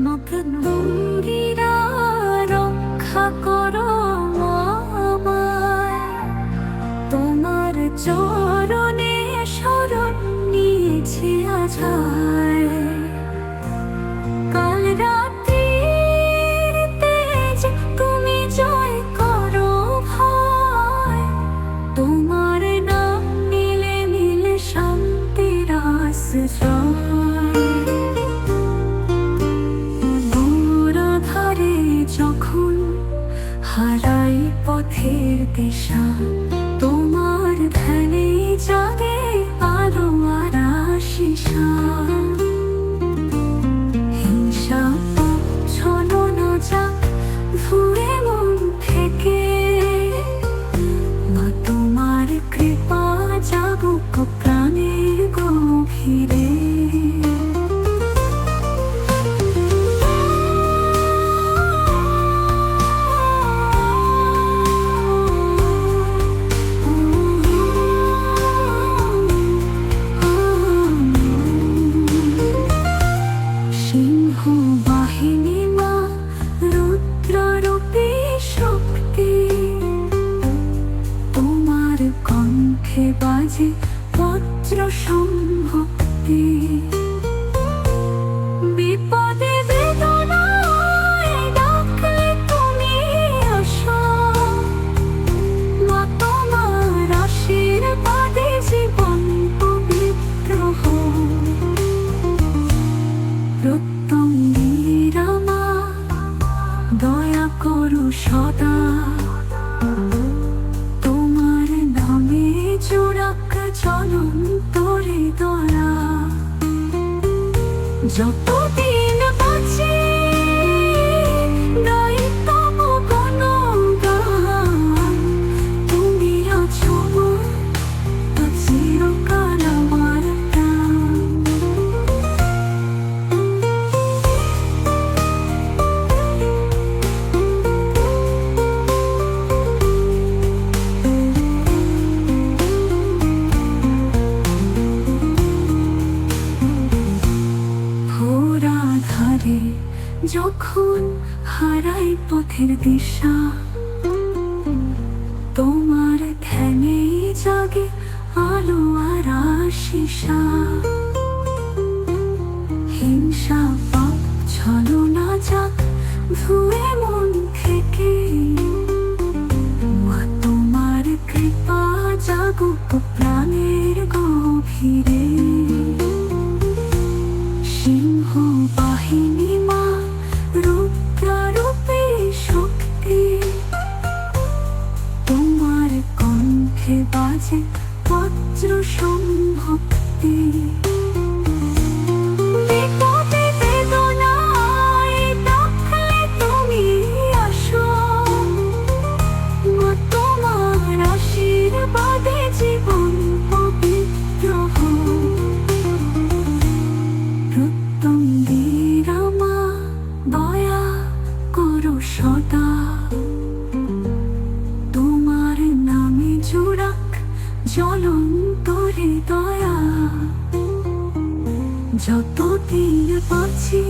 নখদুঙ্গিরা রক্ষা করো আমায়, তোমার চরণে শরণ নিয়েছি আছাড়। কাল রাত্রির তেজ তুমি জয় করো ভয়, তোমার নাম নিলে মিলে শান্তির আশ্রয়। ধারে যখন হারাই পথের দিশা, তোমার ধ্যানে জাগে আলো আর আশিসা। হিংসা ছলনা যাক ধুয়ে মন থেকে, মা তোমার কৃপা জাগুক প্রাণের গভীরে। বাহিনী মা রুদ্রারূপী শক্তি, তোমার কণ্ঠে বাজে বজ্র সম্ভক্তি। বিপদে বেদনায় ডাকলে তুমি আসো, মা তোমার আশীর্বাদে জীবন পবিত্র হোক। প্রত্যঙ্গীরা মা দয়া করো সদা, তোমার নামে জোড়াক জ্বলন্ত হৃদয়া। যতদিন বাঁচি গাই তব গুণগান, তুমি আছো চিরকাল আমার প্রাণ। ধারে যখন হারাই পথের দিশা, তোমার ধ্যানে জাগে আলো আর আশিসা। হিংসা পাপ ছলনা যাক ধুয়ে মন থেকে, মা তোমার কৃপা জাগুক প্রাণের গভীরে। সিংহ বাহিনী মা রুদ্রারূপী শক্তি, তোমার কণ্ঠে বাজে বজ্র সম্ভক্তি। বিপদে বেদনায় ডাকলে তুমি আসো, মা তোমার আশীর্বাদে জীবন পবিত্র হোক। প্রত্যঙ্গীরা মা দয়া করো সদা, তোমার নামে জোড়াক জ্বলন্ত হৃদয়া। যতদিন বাঁচি